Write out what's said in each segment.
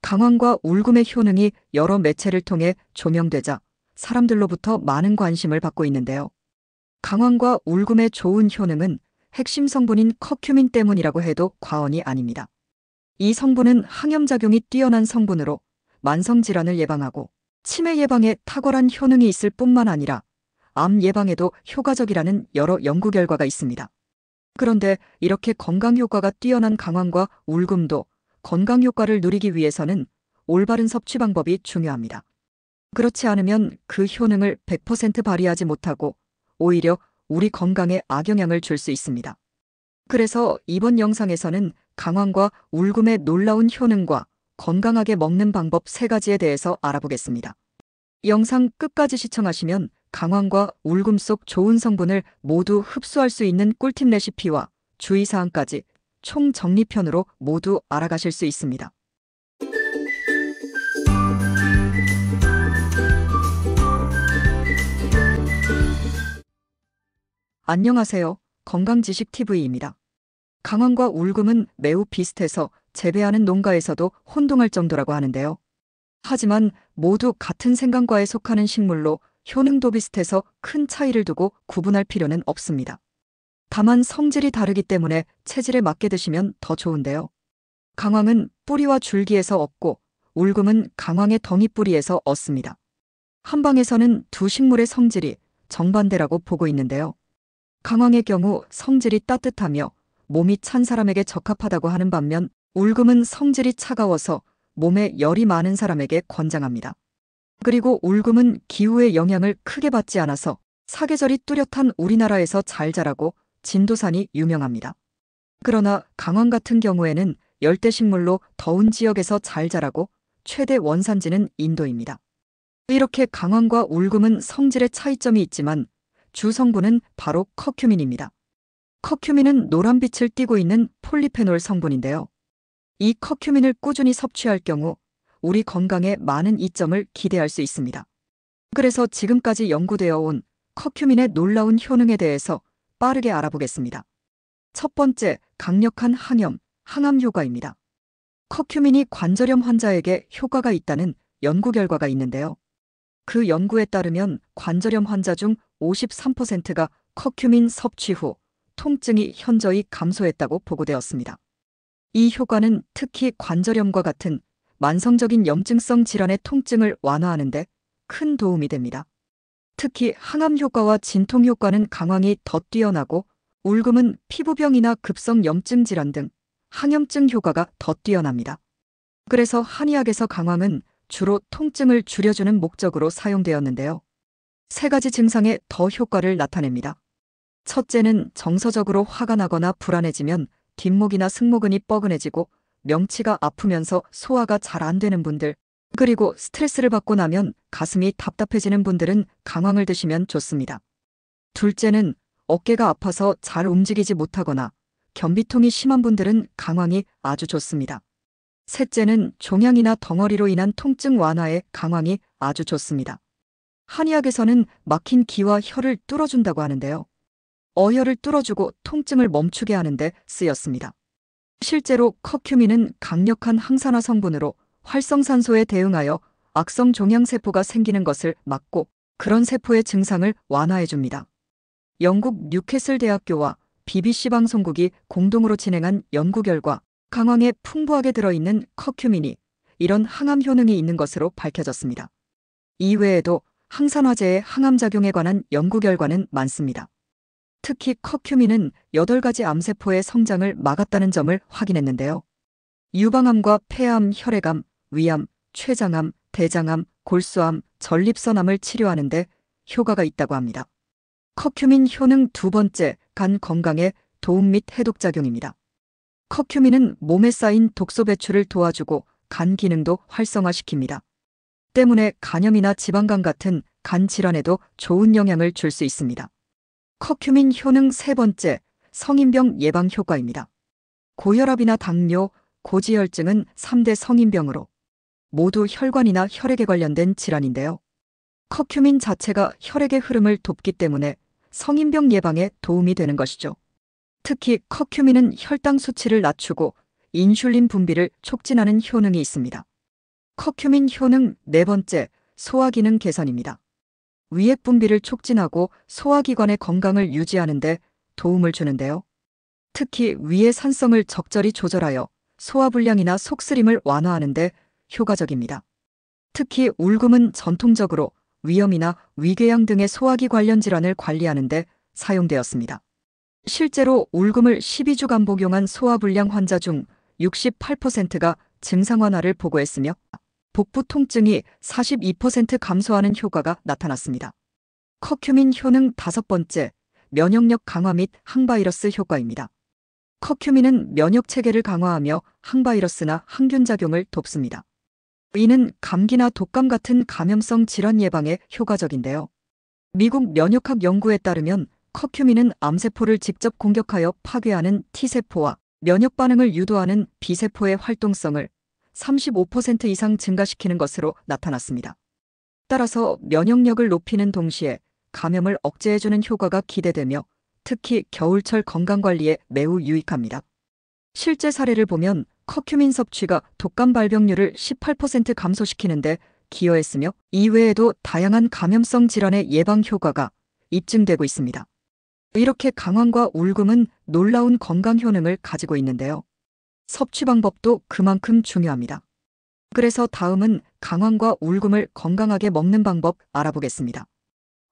강황과 울금의 효능이 여러 매체를 통해 조명되자 사람들로부터 많은 관심을 받고 있는데요. 강황과 울금의 좋은 효능은 핵심 성분인 커큐민 때문이라고 해도 과언이 아닙니다. 이 성분은 항염작용이 뛰어난 성분으로 만성질환을 예방하고 치매 예방에 탁월한 효능이 있을 뿐만 아니라 암 예방에도 효과적이라는 여러 연구 결과가 있습니다. 그런데 이렇게 건강 효과가 뛰어난 강황과 울금도 건강 효과를 누리기 위해서는 올바른 섭취 방법이 중요합니다. 그렇지 않으면 그 효능을 100% 발휘하지 못하고 오히려 우리 건강에 악영향을 줄 수 있습니다. 그래서 이번 영상에서는 강황과 울금의 놀라운 효능과 건강하게 먹는 방법 3가지에 대해서 알아보겠습니다. 영상 끝까지 시청하시면 강황과 울금 속 좋은 성분을 모두 흡수할 수 있는 꿀팁 레시피와 주의사항까지 총 정리편으로 모두 알아가실 수 있습니다. 안녕하세요. 건강지식TV입니다. 강황과 울금은 매우 비슷해서 재배하는 농가에서도 혼동할 정도라고 하는데요. 하지만 모두 같은 생강과에 속하는 식물로 효능도 비슷해서 큰 차이를 두고 구분할 필요는 없습니다. 다만 성질이 다르기 때문에 체질에 맞게 드시면 더 좋은데요. 강황은 뿌리와 줄기에서 얻고 울금은 강황의 덩이뿌리에서 얻습니다. 한방에서는 두 식물의 성질이 정반대라고 보고 있는데요. 강황의 경우 성질이 따뜻하며 몸이 찬 사람에게 적합하다고 하는 반면 울금은 성질이 차가워서 몸에 열이 많은 사람에게 권장합니다. 그리고 울금은 기후의 영향을 크게 받지 않아서 사계절이 뚜렷한 우리나라에서 잘 자라고 진도산이 유명합니다. 그러나 강황 같은 경우에는 열대식물로 더운 지역에서 잘 자라고 최대 원산지는 인도입니다. 이렇게 강황과 울금은 성질의 차이점이 있지만 주 성분은 바로 커큐민입니다. 커큐민은 노란빛을 띠고 있는 폴리페놀 성분인데요. 이 커큐민을 꾸준히 섭취할 경우 우리 건강에 많은 이점을 기대할 수 있습니다. 그래서 지금까지 연구되어 온 커큐민의 놀라운 효능에 대해서 빠르게 알아보겠습니다. 첫 번째, 강력한 항암 효과입니다. 커큐민이 관절염 환자에게 효과가 있다는 연구 결과가 있는데요. 그 연구에 따르면 관절염 환자 중 53%가 커큐민 섭취 후 통증이 현저히 감소했다고 보고되었습니다. 이 효과는 특히 관절염과 같은 만성적인 염증성 질환의 통증을 완화하는 데 큰 도움이 됩니다. 특히 항암 효과와 진통 효과는 강황이 더 뛰어나고 울금은 피부병이나 급성 염증 질환 등 항염증 효과가 더 뛰어납니다. 그래서 한의학에서 강황은 주로 통증을 줄여주는 목적으로 사용되었는데요. 3가지 증상에 더 효과를 나타냅니다. 첫째는 정서적으로 화가 나거나 불안해지면 뒷목이나 승모근이 뻐근해지고 명치가 아프면서 소화가 잘 안 되는 분들, 그리고 스트레스를 받고 나면 가슴이 답답해지는 분들은 강황을 드시면 좋습니다. 둘째는 어깨가 아파서 잘 움직이지 못하거나 변비통이 심한 분들은 강황이 아주 좋습니다. 셋째는 종양이나 덩어리로 인한 통증 완화에 강황이 아주 좋습니다. 한의학에서는 막힌 기와 혀를 뚫어준다고 하는데요. 어혈을 뚫어주고 통증을 멈추게 하는 데 쓰였습니다. 실제로 커큐민은 강력한 항산화 성분으로 활성산소에 대응하여 악성 종양세포가 생기는 것을 막고 그런 세포의 증상을 완화해줍니다. 영국 뉴캐슬 대학교와 BBC 방송국이 공동으로 진행한 연구 결과 강황에 풍부하게 들어있는 커큐민이 이런 항암 효능이 있는 것으로 밝혀졌습니다. 이외에도 항산화제의 항암작용에 관한 연구 결과는 많습니다. 특히 커큐민은 8가지 암세포의 성장을 막았다는 점을 확인했는데요. 유방암과 폐암, 혈액암, 위암, 췌장암, 대장암, 골수암, 전립선암을 치료하는 데 효과가 있다고 합니다. 커큐민 효능 2번째, 간 건강에 도움 및 해독작용입니다. 커큐민은 몸에 쌓인 독소 배출을 도와주고 간 기능도 활성화시킵니다. 때문에 간염이나 지방간 같은 간 질환에도 좋은 영향을 줄 수 있습니다. 커큐민 효능 3번째, 성인병 예방 효과입니다. 고혈압이나 당뇨, 고지혈증은 3대 성인병으로 모두 혈관이나 혈액에 관련된 질환인데요. 커큐민 자체가 혈액의 흐름을 돕기 때문에 성인병 예방에 도움이 되는 것이죠. 특히 커큐민은 혈당 수치를 낮추고 인슐린 분비를 촉진하는 효능이 있습니다. 커큐민 효능 네 번째, 소화기능 개선입니다. 위액 분비를 촉진하고 소화기관의 건강을 유지하는 데 도움을 주는데요. 특히 위의 산성을 적절히 조절하여 소화불량이나 속쓰림을 완화하는 데 효과적입니다. 특히 울금은 전통적으로 위염이나 위궤양 등의 소화기 관련 질환을 관리하는 데 사용되었습니다. 실제로 울금을 12주간 복용한 소화불량 환자 중 68%가 증상 완화를 보고했으며 복부 통증이 42% 감소하는 효과가 나타났습니다. 커큐민 효능 다섯 번째, 면역력 강화 및 항바이러스 효과입니다. 커큐민은 면역 체계를 강화하며 항바이러스나 항균 작용을 돕습니다. 이는 감기나 독감 같은 감염성 질환 예방에 효과적인데요. 미국 면역학 연구에 따르면 커큐민은 암세포를 직접 공격하여 파괴하는 T세포와 면역 반응을 유도하는 B세포의 활동성을 35% 이상 증가시키는 것으로 나타났습니다. 따라서 면역력을 높이는 동시에 감염을 억제해주는 효과가 기대되며 특히 겨울철 건강관리에 매우 유익합니다. 실제 사례를 보면 커큐민 섭취가 독감 발병률을 18% 감소시키는 데 기여했으며 이외에도 다양한 감염성 질환의 예방 효과가 입증되고 있습니다. 이렇게 강황과 울금은 놀라운 건강 효능을 가지고 있는데요. 섭취 방법도 그만큼 중요합니다. 그래서 다음은 강황과 울금을 건강하게 먹는 방법 알아보겠습니다.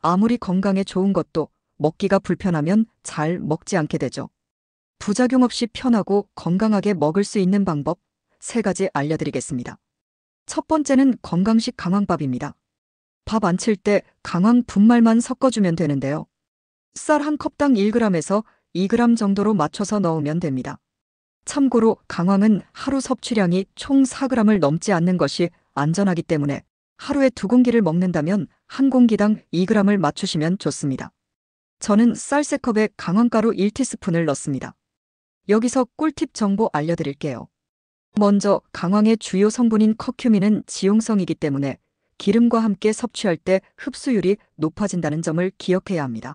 아무리 건강에 좋은 것도 먹기가 불편하면 잘 먹지 않게 되죠. 부작용 없이 편하고 건강하게 먹을 수 있는 방법 3가지 알려드리겠습니다. 첫 번째는 건강식 강황밥입니다. 밥 안 칠 때 강황 분말만 섞어주면 되는데요. 쌀 1컵당 1g에서 2g 정도로 맞춰서 넣으면 됩니다. 참고로 강황은 하루 섭취량이 총 4g을 넘지 않는 것이 안전하기 때문에 하루에 2공기를 먹는다면 1공기당 2g을 맞추시면 좋습니다. 저는 쌀 3컵에 강황가루 1티스푼을 넣습니다. 여기서 꿀팁 정보 알려드릴게요. 먼저 강황의 주요 성분인 커큐민은 지용성이기 때문에 기름과 함께 섭취할 때 흡수율이 높아진다는 점을 기억해야 합니다.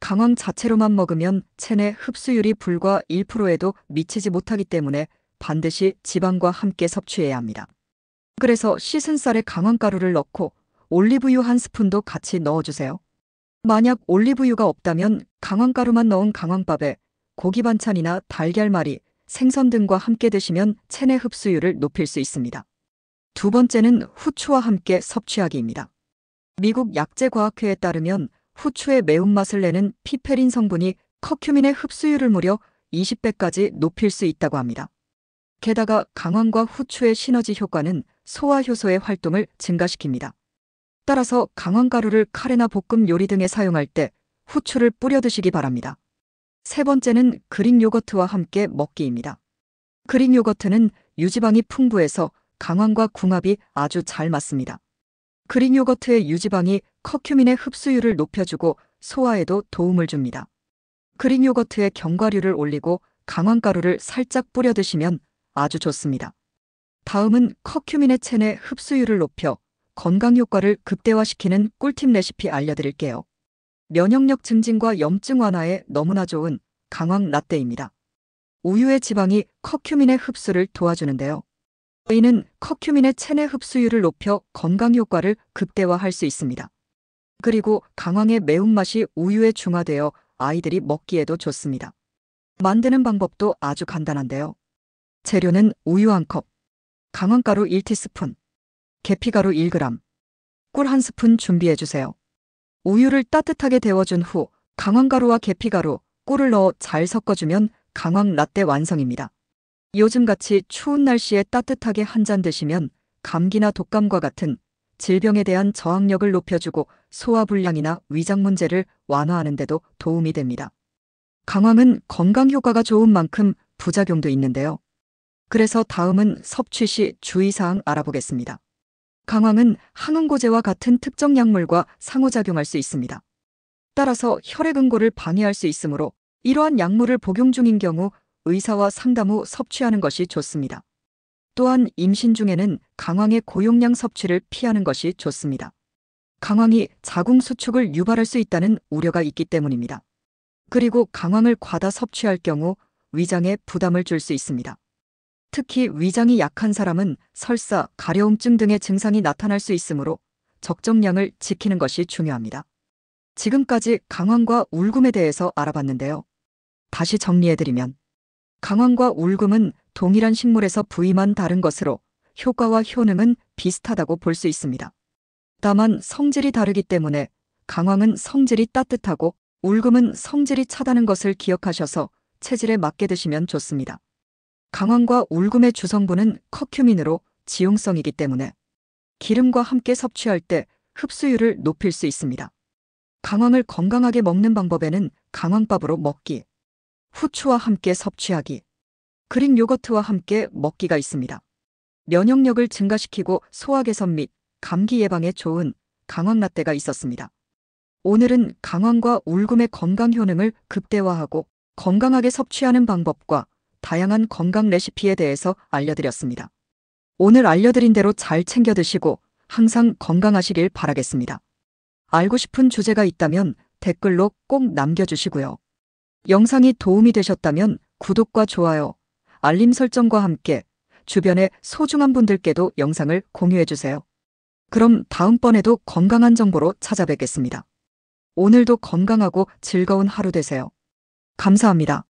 강황 자체로만 먹으면 체내 흡수율이 불과 1%에도 미치지 못하기 때문에 반드시 지방과 함께 섭취해야 합니다. 그래서 씻은 쌀에 강황가루를 넣고 올리브유 1스푼도 같이 넣어주세요. 만약 올리브유가 없다면 강황가루만 넣은 강황밥에 고기 반찬이나 달걀말이, 생선 등과 함께 드시면 체내 흡수율을 높일 수 있습니다. 두 번째는 후추와 함께 섭취하기입니다. 미국 약재과학회에 따르면 후추의 매운맛을 내는 피페린 성분이 커큐민의 흡수율을 무려 20배까지 높일 수 있다고 합니다. 게다가 강황과 후추의 시너지 효과는 소화효소의 활동을 증가시킵니다. 따라서 강황가루를 카레나 볶음 요리 등에 사용할 때 후추를 뿌려 드시기 바랍니다. 세 번째는 그릭 요거트와 함께 먹기입니다. 그릭 요거트는 유지방이 풍부해서 강황과 궁합이 아주 잘 맞습니다. 그릭 요거트의 유지방이 커큐민의 흡수율을 높여주고 소화에도 도움을 줍니다. 그릭 요거트에 견과류를 올리고 강황가루를 살짝 뿌려 드시면 아주 좋습니다. 다음은 커큐민의 체내 흡수율을 높여 건강 효과를 극대화시키는 꿀팁 레시피 알려드릴게요. 면역력 증진과 염증 완화에 너무나 좋은 강황 라떼입니다. 우유의 지방이 커큐민의 흡수를 도와주는데요. 이는 커큐민의 체내 흡수율을 높여 건강 효과를 극대화할 수 있습니다. 그리고 강황의 매운맛이 우유에 중화되어 아이들이 먹기에도 좋습니다. 만드는 방법도 아주 간단한데요. 재료는 우유 1컵, 강황가루 1티스푼, 계피가루 1g, 꿀 1스푼 준비해주세요. 우유를 따뜻하게 데워준 후 강황가루와 계피가루, 꿀을 넣어 잘 섞어주면 강황 라떼 완성입니다. 요즘같이 추운 날씨에 따뜻하게 한 잔 드시면 감기나 독감과 같은 질병에 대한 저항력을 높여주고 소화불량이나 위장 문제를 완화하는 데도 도움이 됩니다. 강황은 건강 효과가 좋은 만큼 부작용도 있는데요. 그래서 다음은 섭취 시 주의사항 알아보겠습니다. 강황은 항응고제와 같은 특정 약물과 상호작용할 수 있습니다. 따라서 혈액응고를 방해할 수 있으므로 이러한 약물을 복용 중인 경우 의사와 상담 후 섭취하는 것이 좋습니다. 또한 임신 중에는 강황의 고용량 섭취를 피하는 것이 좋습니다. 강황이 자궁 수축을 유발할 수 있다는 우려가 있기 때문입니다. 그리고 강황을 과다 섭취할 경우 위장에 부담을 줄 수 있습니다. 특히 위장이 약한 사람은 설사, 가려움증 등의 증상이 나타날 수 있으므로 적정량을 지키는 것이 중요합니다. 지금까지 강황과 울금에 대해서 알아봤는데요. 다시 정리해드리면 강황과 울금은 동일한 식물에서 부위만 다른 것으로 효과와 효능은 비슷하다고 볼 수 있습니다. 다만 성질이 다르기 때문에 강황은 성질이 따뜻하고 울금은 성질이 차다는 것을 기억하셔서 체질에 맞게 드시면 좋습니다. 강황과 울금의 주성분은 커큐민으로 지용성이기 때문에 기름과 함께 섭취할 때 흡수율을 높일 수 있습니다. 강황을 건강하게 먹는 방법에는 강황밥으로 먹기, 후추와 함께 섭취하기, 그릭 요거트와 함께 먹기가 있습니다. 면역력을 증가시키고 소화 개선 및 감기 예방에 좋은 강황 라떼가 있었습니다. 오늘은 강황과 울금의 건강 효능을 극대화하고 건강하게 섭취하는 방법과 다양한 건강 레시피에 대해서 알려드렸습니다. 오늘 알려드린 대로 잘 챙겨 드시고 항상 건강하시길 바라겠습니다. 알고 싶은 주제가 있다면 댓글로 꼭 남겨주시고요. 영상이 도움이 되셨다면 구독과 좋아요, 알림 설정과 함께 주변의 소중한 분들께도 영상을 공유해주세요. 그럼 다음번에도 건강한 정보로 찾아뵙겠습니다. 오늘도 건강하고 즐거운 하루 되세요. 감사합니다.